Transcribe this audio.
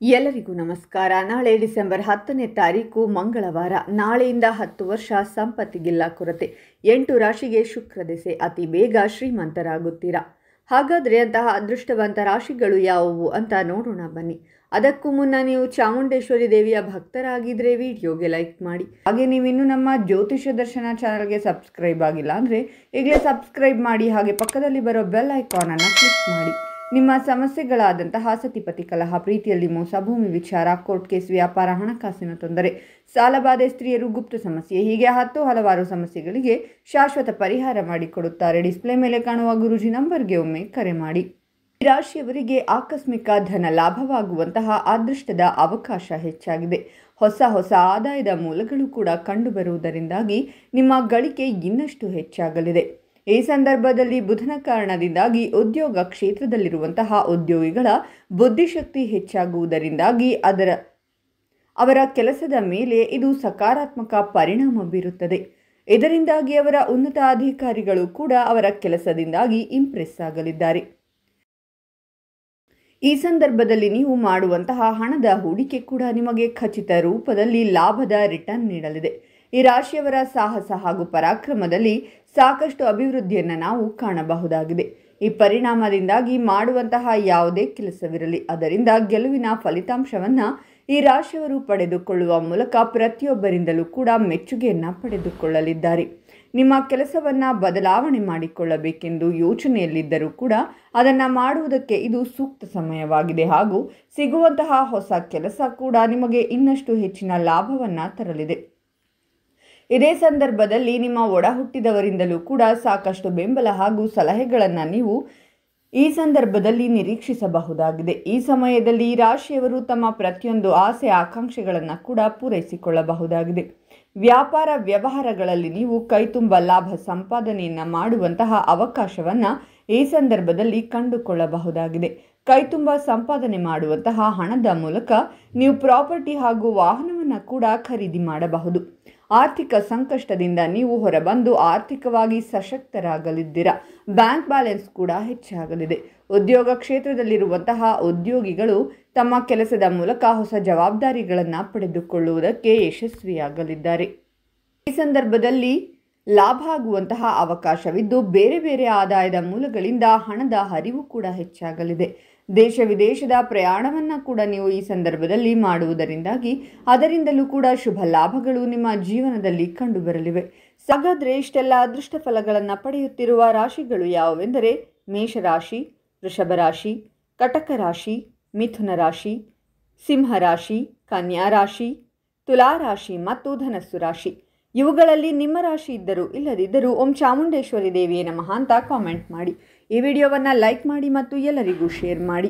ಎಲ್ಲರಿಗೂ ನಮಸ್ಕಾರ. ನಾಳೆ ಡಿಸೆಂಬರ್ 10ನೇ ತಾರೀಕು ಮಂಗಳವಾರ. ನಾಳೆಯಿಂದ 10 ವರ್ಷ ಸಂಪತ್ತಿಗಿಲ್ಲ ಕೊರತೆ. 8 ರಾಶಿಗೆ ಶುಕ್ರ ದೆಸೆ. ಅತಿ ಬೇಗ ಶ್ರೀಮಂತರಾಗುತ್ತೀರಾ. ಹಾಗಾದರೆ ಅಂತಹ ಅದೃಷ್ಟವಂತ ರಾಶಿಗಳು ಯಾವುವು ಅಂತ ನೋಡೋಣ ಬನ್ನಿ. ಅದಕ್ಕೂ ಮುನ್ನ ನೀವು ಚಾಮುಂಡೇಶ್ವರಿ ದೇವಿಯ ಭಕ್ತರಾಗಿದ್ದರೆ ವಿಡಿಯೋಗೆ ಲೈಕ್ ಮಾಡಿ. ಹಾಗೆ ನೀವಿನ್ನೂ ನಮ್ಮ ಜ್ಯೋತಿಷ್ಯ ದರ್ಶನ ಚಾನಲ್ಗೆ ಸಬ್ಸ್ಕ್ರೈಬ್ ಆಗಿಲ್ಲ ಅಂದರೆ ಈಗಲೇ ಸಬ್ಸ್ಕ್ರೈಬ್ ಮಾಡಿ. ಹಾಗೆ ಪಕ್ಕದಲ್ಲಿ ಬರೋ ಬೆಲ್ ಐಕಾನನ್ನು ಕ್ಲಿಕ್ ಮಾಡಿ. ನಿಮ್ಮ ಸಮಸ್ಯೆಗಳಾದಂತಹ ಸತಿಪತಿ ಕಲಹ, ಪ್ರೀತಿಯಲ್ಲಿ ಮೋಸ, ಭೂಮಿ ವಿಚಾರ, ಕೋರ್ಟ್ ಕೇಸ್, ವ್ಯಾಪಾರ, ಹಣಕಾಸಿನ ತೊಂದರೆ, ಸಾಲಬಾಧೆ, ಸ್ತ್ರೀಯರು, ಗುಪ್ತ ಸಮಸ್ಯೆ, ಹೀಗೆ ಹಲವಾರು ಸಮಸ್ಯೆಗಳಿಗೆ ಶಾಶ್ವತ ಪರಿಹಾರ ಮಾಡಿಕೊಡುತ್ತಾರೆ. ಡಿಸ್ಪ್ಲೇ ಮೇಲೆ ಕಾಣುವ ಗುರೂಜಿ ನಂಬರ್ಗೆ ಒಮ್ಮೆ ಕರೆ ಮಾಡಿ. ಈ ರಾಶಿಯವರಿಗೆ ಆಕಸ್ಮಿಕ ಧನ ಲಾಭವಾಗುವಂತಹ ಅದೃಷ್ಟದ ಅವಕಾಶ ಹೆಚ್ಚಾಗಿದೆ. ಹೊಸ ಆದಾಯದ ಮೂಲಗಳು ಕೂಡ ಕಂಡುಬರುವುದರಿಂದಾಗಿ ನಿಮ್ಮ ಗಳಿಕೆ ಇನ್ನಷ್ಟು ಹೆಚ್ಚಾಗಲಿದೆ. ಈ ಸಂದರ್ಭದಲ್ಲಿ ಬುಧನ ಕಾರಣದಿಂದಾಗಿ ಉದ್ಯೋಗ ಕ್ಷೇತ್ರದಲ್ಲಿರುವಂತಹ ಉದ್ಯೋಗಿಗಳ ಬುದ್ಧಿಶಕ್ತಿ ಹೆಚ್ಚಾಗುವುದರಿಂದಾಗಿ ಅವರ ಕೆಲಸದ ಮೇಲೆ ಇದು ಸಕಾರಾತ್ಮಕ ಪರಿಣಾಮ ಬೀರುತ್ತದೆ. ಇದರಿಂದಾಗಿ ಅವರ ಉನ್ನತ ಅಧಿಕಾರಿಗಳು ಕೂಡ ಅವರ ಕೆಲಸದಿಂದಾಗಿ ಇಂಪ್ರೆಸ್ ಆಗಲಿದ್ದಾರೆ. ಈ ಸಂದರ್ಭದಲ್ಲಿ ನೀವು ಮಾಡುವಂತಹ ಹಣದ ಹೂಡಿಕೆ ಕೂಡ ನಿಮಗೆ ಖಚಿತ ರೂಪದಲ್ಲಿ ಲಾಭದ ರಿಟರ್ನ್ ನೀಡಲಿದೆ. ಈ ರಾಶಿಯವರ ಸಾಹಸ ಹಾಗೂ ಪರಾಕ್ರಮದಲ್ಲಿ ಸಾಕಷ್ಟು ಅಭಿವೃದ್ಧಿಯನ್ನು ನಾವು ಕಾಣಬಹುದಾಗಿದೆ. ಈ ಪರಿಣಾಮದಿಂದಾಗಿ ಮಾಡುವಂತಹ ಯಾವುದೇ ಕೆಲಸವಿರಲಿ ಅದರಿಂದ ಗೆಲುವಿನ ಫಲಿತಾಂಶವನ್ನು ಈ ರಾಶಿಯವರು ಪಡೆದುಕೊಳ್ಳುವ ಮೂಲಕ ಪ್ರತಿಯೊಬ್ಬರಿಂದಲೂ ಕೂಡ ಮೆಚ್ಚುಗೆಯನ್ನು ಪಡೆದುಕೊಳ್ಳಲಿದ್ದಾರೆ. ನಿಮ್ಮ ಕೆಲಸವನ್ನು ಬದಲಾವಣೆ ಮಾಡಿಕೊಳ್ಳಬೇಕೆಂದು ಯೋಚನೆಯಲ್ಲಿದ್ದರೂ ಕೂಡ ಅದನ್ನು ಮಾಡುವುದಕ್ಕೆ ಇದು ಸೂಕ್ತ ಸಮಯವಾಗಿದೆ. ಹಾಗೂ ಸಿಗುವಂತಹ ಹೊಸ ಕೆಲಸ ಕೂಡ ನಿಮಗೆ ಇನ್ನಷ್ಟು ಹೆಚ್ಚಿನ ಲಾಭವನ್ನು ತರಲಿದೆ. ಇದೇ ಸಂದರ್ಭದಲ್ಲಿ ನಿಮ್ಮ ಒಡ ಹುಟ್ಟಿದವರಿಂದಲೂ ಕೂಡ ಸಾಕಷ್ಟು ಬೆಂಬಲ ಹಾಗೂ ಸಲಹೆಗಳನ್ನು ನೀವು ಈ ಸಂದರ್ಭದಲ್ಲಿ ನಿರೀಕ್ಷಿಸಬಹುದಾಗಿದೆ. ಈ ಸಮಯದಲ್ಲಿ ಈ ರಾಶಿಯವರು ತಮ್ಮ ಪ್ರತಿಯೊಂದು ಆಸೆ ಆಕಾಂಕ್ಷೆಗಳನ್ನು ಕೂಡ ಪೂರೈಸಿಕೊಳ್ಳಬಹುದಾಗಿದೆ. ವ್ಯಾಪಾರ ವ್ಯವಹಾರಗಳಲ್ಲಿ ನೀವು ಕೈತುಂಬ ಲಾಭ ಸಂಪಾದನೆಯನ್ನು ಮಾಡುವಂತಹ ಅವಕಾಶವನ್ನು ಈ ಸಂದರ್ಭದಲ್ಲಿ ಕಂಡುಕೊಳ್ಳಬಹುದಾಗಿದೆ. ಕೈತುಂಬ ಸಂಪಾದನೆ ಮಾಡುವಂತಹ ಹಣದ ಮೂಲಕ ನೀವು ಪ್ರಾಪರ್ಟಿ ಹಾಗೂ ವಾಹನವನ್ನು ಕೂಡ ಖರೀದಿ ಮಾಡಬಹುದು. ಆರ್ಥಿಕ ಸಂಕಷ್ಟದಿಂದ ನೀವು ಹೊರಬಂದು ಆರ್ಥಿಕವಾಗಿ ಸಶಕ್ತರಾಗಲಿದ್ದೀರಾ. ಬ್ಯಾಂಕ್ ಬ್ಯಾಲೆನ್ಸ್ ಕೂಡ ಹೆಚ್ಚಾಗಲಿದೆ. ಉದ್ಯೋಗ ಕ್ಷೇತ್ರದಲ್ಲಿರುವಂತಹ ಉದ್ಯೋಗಿಗಳು ತಮ್ಮ ಕೆಲಸದ ಮೂಲಕ ಹೊಸ ಜವಾಬ್ದಾರಿಗಳನ್ನು ಪಡೆದುಕೊಳ್ಳುವುದಕ್ಕೆ ಯಶಸ್ವಿಯಾಗಲಿದ್ದಾರೆ. ಈ ಸಂದರ್ಭದಲ್ಲಿ ಲಾಭ ಆಗುವಂತಹ ಅವಕಾಶವಿದ್ದು ಬೇರೆ ಆದಾಯದ ಮೂಲಗಳಿಂದ ಹಣದ ಹರಿವು ಕೂಡ ಹೆಚ್ಚಾಗಲಿದೆ. ದೇಶ ವಿದೇಶದ ಪ್ರಯಾಣವನ್ನು ಕೂಡ ನೀವು ಈ ಸಂದರ್ಭದಲ್ಲಿ ಮಾಡುವುದರಿಂದಾಗಿ ಅದರಿಂದಲೂ ಕೂಡ ಶುಭ ಲಾಭಗಳು ನಿಮ್ಮ ಜೀವನದಲ್ಲಿ ಕಂಡುಬರಲಿವೆ. ಹಾಗಾದರೆ ಇಷ್ಟೆಲ್ಲ ಅದೃಷ್ಟ ಫಲಗಳನ್ನು ಪಡೆಯುತ್ತಿರುವ ರಾಶಿಗಳು ಯಾವುವೆಂದರೆ ಮೇಷರಾಶಿ, ವೃಷಭ ರಾಶಿ, ಕಟಕ ರಾಶಿ, ಮಿಥುನ ರಾಶಿ, ಸಿಂಹ ರಾಶಿ, ಕನ್ಯಾ ರಾಶಿ, ತುಲಾ ರಾಶಿ ಮತ್ತು ಧನಸ್ಸು ರಾಶಿ. ಇವುಗಳಲ್ಲಿ ನಿಮ್ಮ ರಾಶಿ ಇದ್ದರೂ ಇಲ್ಲದಿದ್ದರೂ ಓಂ ಚಾಮುಂಡೇಶ್ವರಿ ದೇವಿಯೇ ನಮಃ ಅಂತ ಕಾಮೆಂಟ್ ಮಾಡಿ. ಈ ವಿಡಿಯೋವನ್ನು ಲೈಕ್ ಮಾಡಿ ಮತ್ತು ಎಲ್ಲರಿಗೂ ಶೇರ್ ಮಾಡಿ.